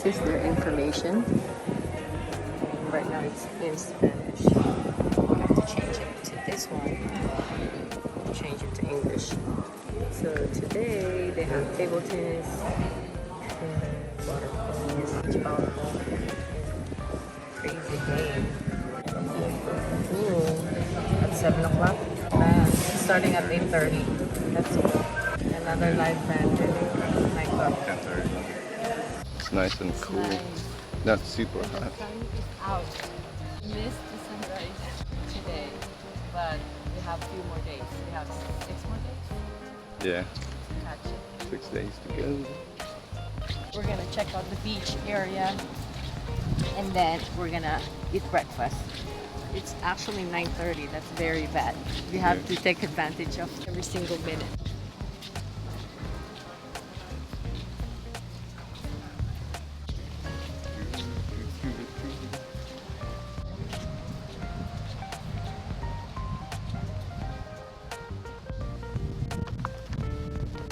is their information. Right now it's in Spanish. I have to change it to this one. Change it to English. So today they have table tennis, water polo, beach volleyball, crazy game. Ooh, at 7 o'clock. Starting at 8:30. That's cool. Another live band at 9 o'clock. 10:30. It's nice and cool. Nice. Not super hot. The sun is out. Missed the sunrise today, but we have a few more days. We have 6 more days. Yeah. To catch it. 6 days to go. We're gonna check out the beach area, and then we're gonna eat breakfast. It's actually 9:30. That's very bad. We have to take advantage of every single minute.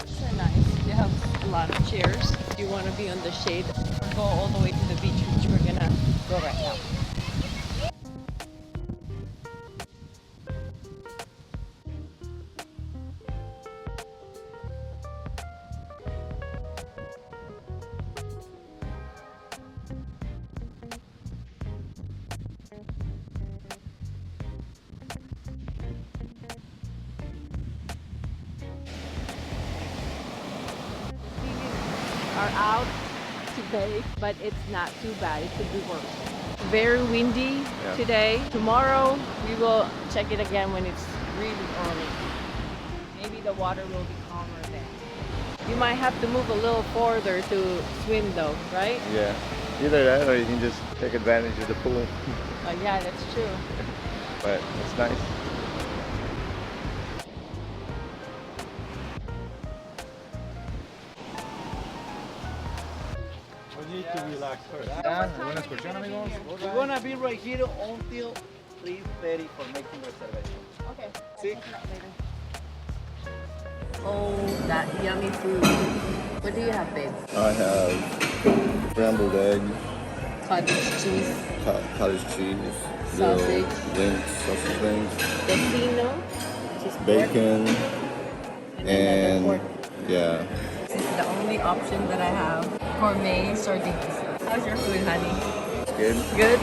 So nice. You have a lot of chairs. If you want to be on the shade or go all the way to the beach, which we're gonna go right now. Are out today, but it's not too bad. It could be worse. Very windy today. Tomorrow we will check it again when it's really early. Maybe the water will be calmer then. You might have to move a little further to swim though, right? Yeah. Either that or you can just take advantage of the pool. Yeah, that's true. But it's nice. We need to relax first. We're gonna be right here until 3:30 for making reservations. Okay. See? Oh, that yummy food. What do you have, babe? I have scrambled egg, Cottage cheese, cottage cheese, Sausage. sausage links, tocino, which is pork, bacon, and and yeah. this is the only option that I have. Gourmet sardines. How's your food, honey? It's good. Good?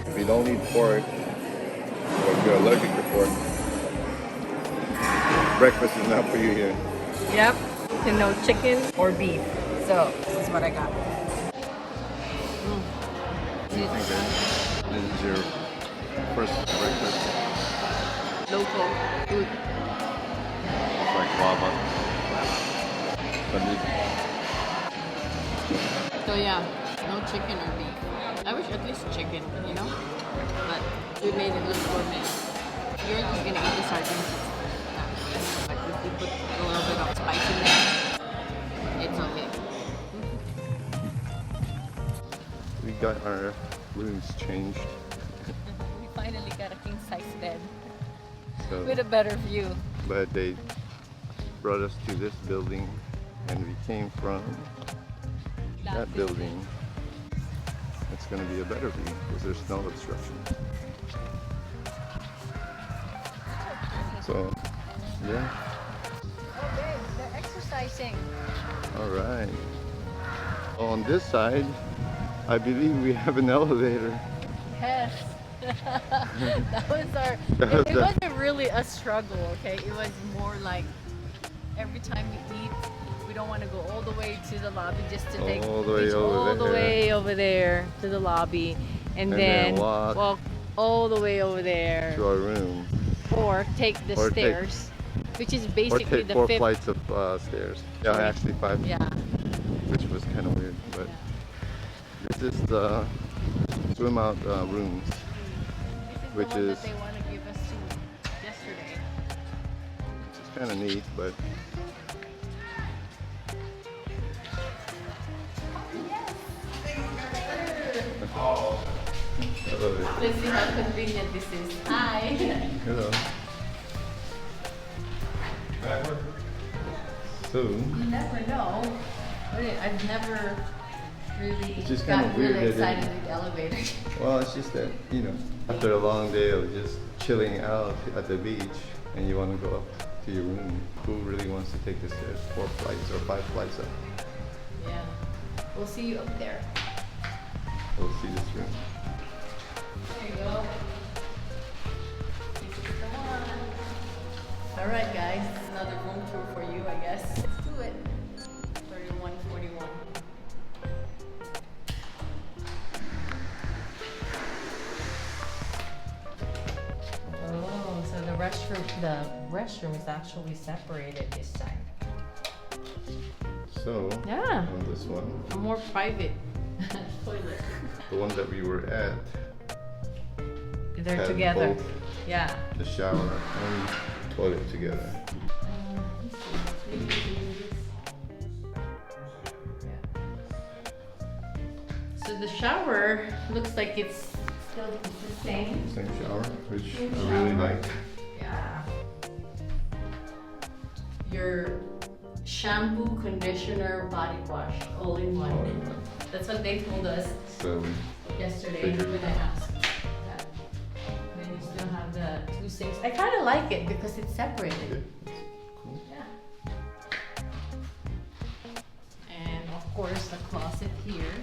If you don't eat pork, or if you're allergic to pork, breakfast is not for you here. Yep. You know, chicken or beef. So, this is what I got. Okay. This is your first breakfast. Local food. It's like lava. So yeah, no chicken or beef. I wish at least chicken, you know? But we made it look gourmet. You're just gonna eat the sardines. But if you put a little bit of spice in there, it's okay. We got our rooms changed. We finally got a king size bed So, with a better view. but they brought us to this building and we came from that building. It's going to be a better view because there's no obstruction. So, yeah. Okay, they're exercising. All right. On this side, I believe we have an elevator. Yes. That was our. That was It wasn't really a struggle, okay? It was more like every time we eat, we don't want to go all the way to the lobby just to take All the way reach over all the there. way over there to the lobby, and then walk all the way over there, to our room. or take the Or take- stairs, which is Or basically take the 4 fifth. flights of stairs. Yeah, actually 5, Yeah. which was kind of weird. But this is the swim out rooms. This Which the one is- that they want to give us to yesterday. Which is kind of neat, but Let's see how convenient this is. Hi. hello. So, You never know. I've never really It's just kind of weird really that excited with the elevator. Well, it's just that, after a long day of just chilling out at the beach and you want to go up to your room, who really wants to take the stairs 4 flights or 5 flights up? Yeah. We'll see you up there. We'll see this room. There you go. This is the one. Alright guys, another room tour for you, I guess. Let's do it. 3141. Oh, so the restroom is actually separated this time. So, Yeah. on this one, A more private toilet. the one that we were at, They're had together. both Yeah. the shower and toilet together. So the shower looks like it's still the same. Same shower, which I really like. Yeah. Your shampoo, conditioner, body wash, all in one. That's what they told us So, yesterday Figured. when I asked that. Then you still have the 2 sinks. I kind of like it because it's separated. cool. Yeah. And of course the closet here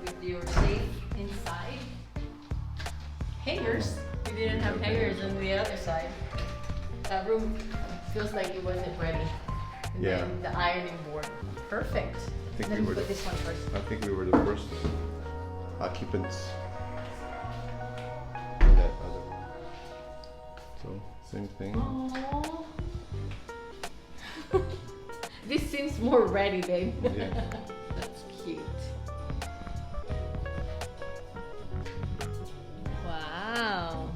with your safe inside. Hangers. We didn't have hangers on the other side. That room feels like it wasn't ready. And Yeah. then the ironing board. Perfect. I think Let we me were put this one first. I think we were the first occupants in that other. So, same thing. Aww. This seems more ready, babe. Yeah. That's cute. Wow.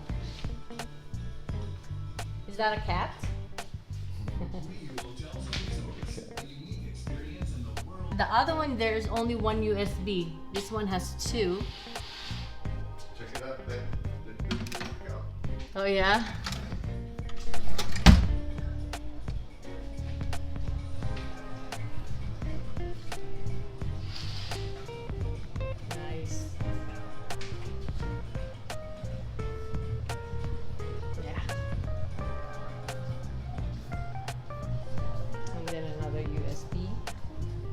Is that a cat? The other one, there's only one USB. This one has 2. Check it out. Check out. Oh yeah? Nice. Yeah. And then another USB.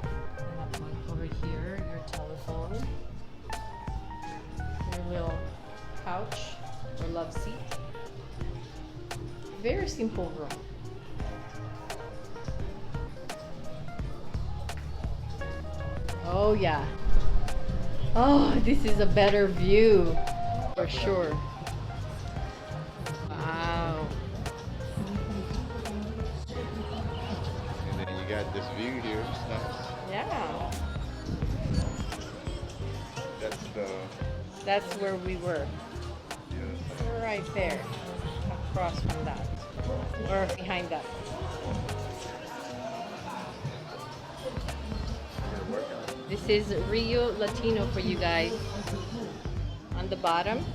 And that one over here, your telephone. Your little couch or love seat. Very simple room. Oh yeah. Oh, this is a better view for sure. Wow. And then you got this view here. It's nice. Yeah. That's where we were. Yeah. Right there. Across from that. Or behind that. This is Riu Latino for you guys. On the bottom,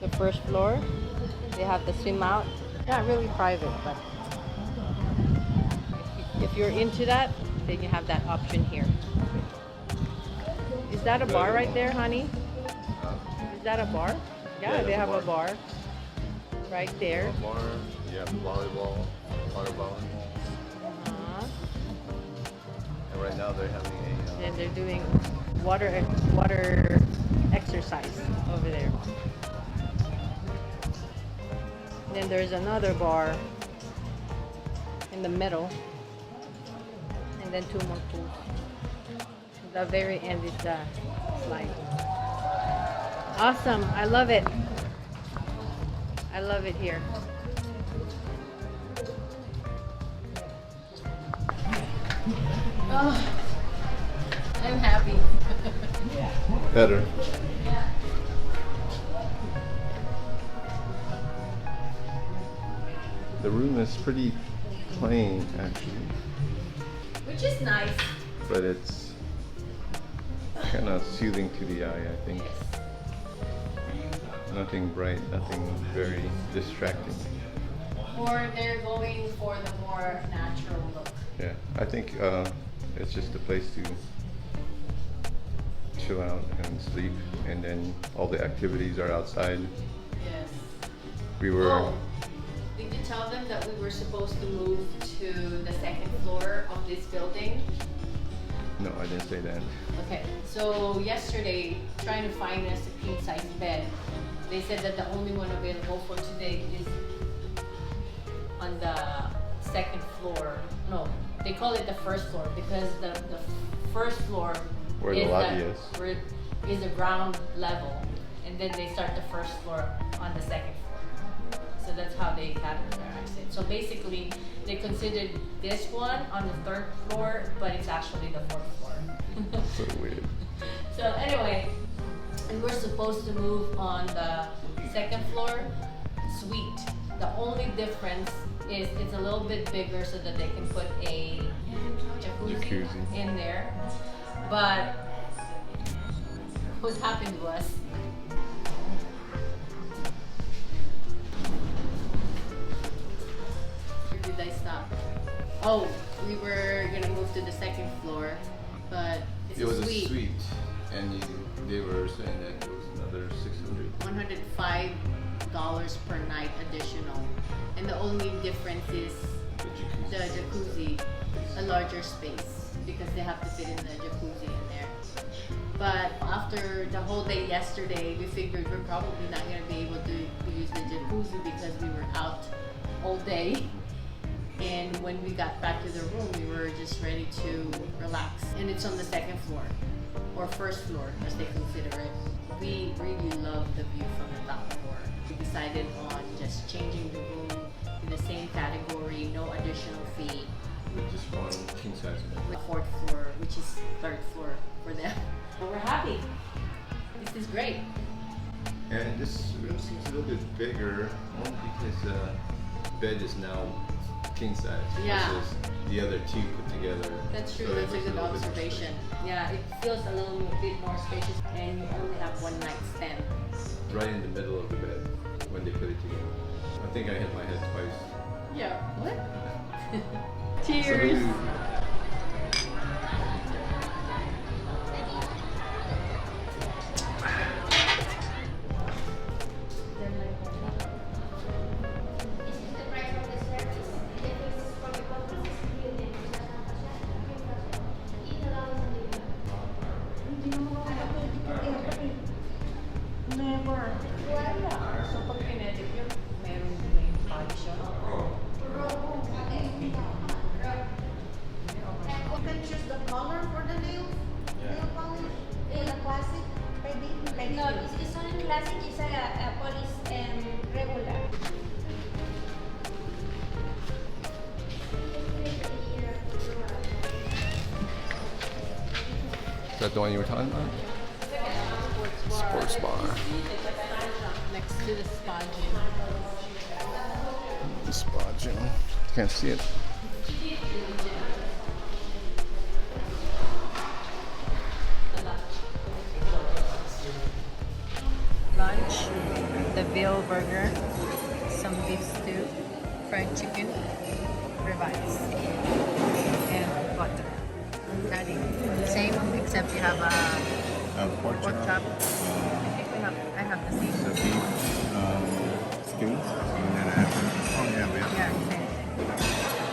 the first floor, they have the swim out. Not really private, but if you're into that, then you have that option here. Is that a bar right there, honey? Is that a bar? Yeah, they have a bar right there. Bar, you have volleyball, water volleyball. Uh-huh. And right now they're having a. And they're doing water exercise over there. And then there's another bar in the middle, and then 2 more pools. The very end is the slide. Awesome! I love it. I love it here. Oh, I'm happy. Better. The room is pretty plain actually, Which is nice. but it's kind of soothing to the eye, I think. Nothing bright, nothing very distracting. Or they're going for the more natural look. Yeah, I think It's just a place to chill out and sleep, and then all the activities are outside. Yes. We were. Oh, did you tell them that we were supposed to move to the second floor of this building? No, I didn't say that. Okay, so yesterday, trying to find us a king size bed, they said that the only one available for today is on the second floor. No, they call it the first floor because the first floor Where the lobby is the ground level, and then they start the first floor on the second floor. So that's how they categorize it. So basically, they considered this one on the third floor, but it's actually the fourth floor. So weird. So anyway, and we're supposed to move on the second floor suite. The only difference is it's a little bit bigger so that they can put a jacuzzi in there. But what happened was, where did I stop? Oh, we were gonna move to the second floor, but it's It was a a suite. suite, and they were saying that it was another $600. $105 per night additional, and the only difference is the jacuzzi, a larger space, because they have to fit in the jacuzzi in there. But after the whole day yesterday, we figured we're probably not going to be able to use the jacuzzi because we were out all day. And when we got back to the room, we were just ready to relax. And it's on the second floor, or first floor as they consider it. We really love the view from the top floor. We decided on just changing the room in the same category, no additional fee. With just one king size bed. The fourth floor, which is third floor for them. But we're happy. This is great. And this room seems a little bit bigger, only because the bed is now king size Yeah. versus the other two put together. That's true. So it That's a was good little bit more observation. Yeah, it feels a little bit more spacious, and you only have one nightstand. spacious. Right in the middle of the bed when they put it together. I think I hit my head twice. Yeah. What? So Cheers. So pag kinetic yun, meron may polish yun. You can choose the color for the nail polish. For the classic, maybe. No, it's only classic, it's a polish and regular. Is that the one you were talking about? Sports bar. Next to the spa gym. The spa gym. Can't see it. Lunch, the veal burger, some beef stew, fried chicken, ribeyes, and butter. Nothing. Same, except you have a Pork pork chop. chop. I have the same. The beef skins. And then I have we have Yeah, same.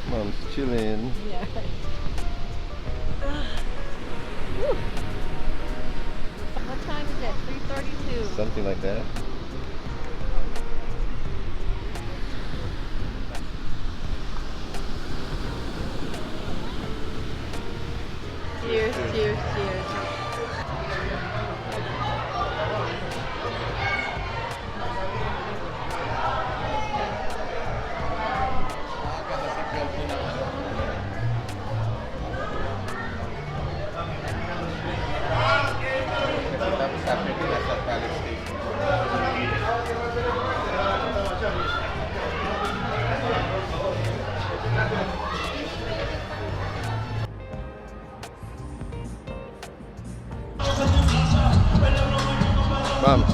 Mom's chilling. Yeah. What time is it? 3:32. Something like that. Cheers, cheers, cheers. Tapos after nasa Palace Station. Vamos.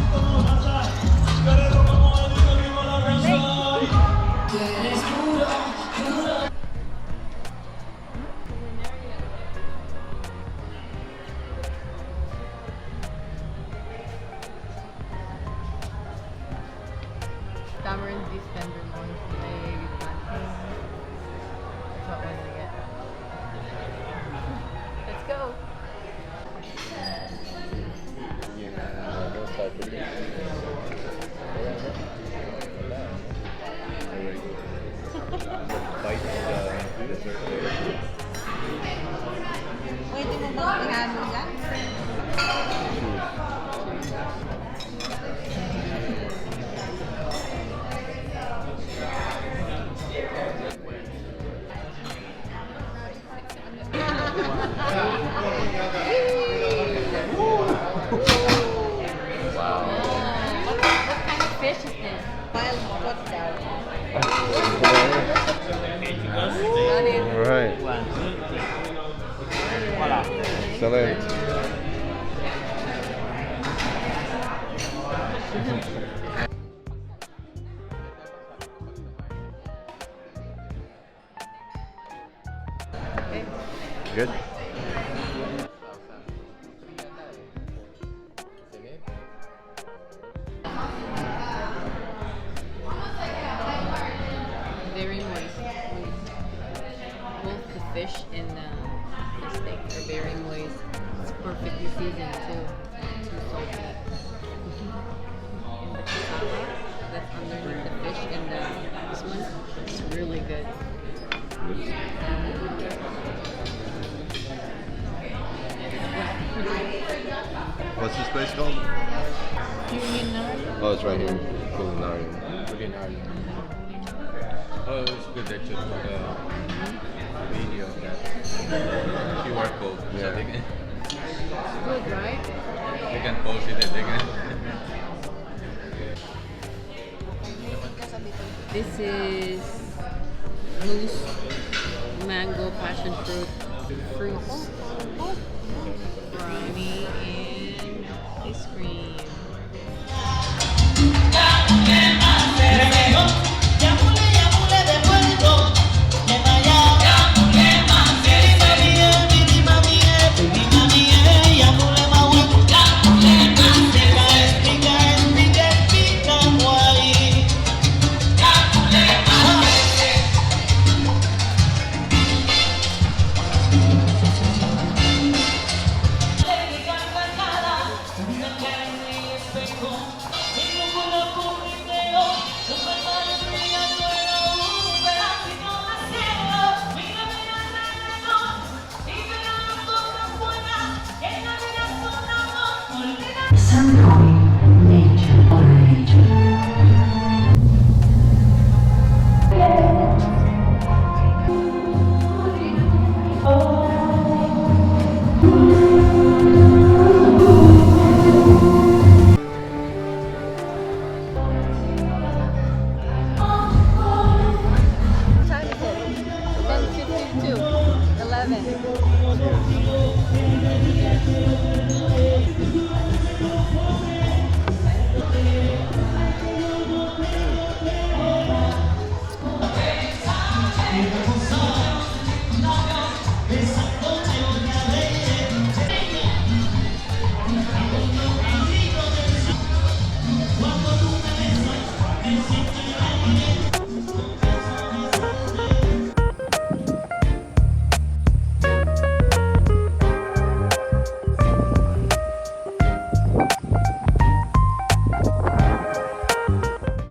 Tamarind beef tenderloin filet with plantain. That's what we're gonna get. Let's go. Pwede mo bang ihalo yan? Fish is this? Wild caught daw. All right. Excellent. Good. Very moist. Both the fish and the steak are very moist. It's perfectly seasoned too. Not too salty. And the cassava that's underneath the fish and this one, it's really good. What's this place called? Culinarium. Oh, it's right here. Culinarium. Kulinarium. Oh, it's good that you put a video of that QR code. So Yeah. they can, Good, right? they can post it and they can. This is mousse, mango, passion fruits, brownie, and ice cream. What time is it? 10:52. 11.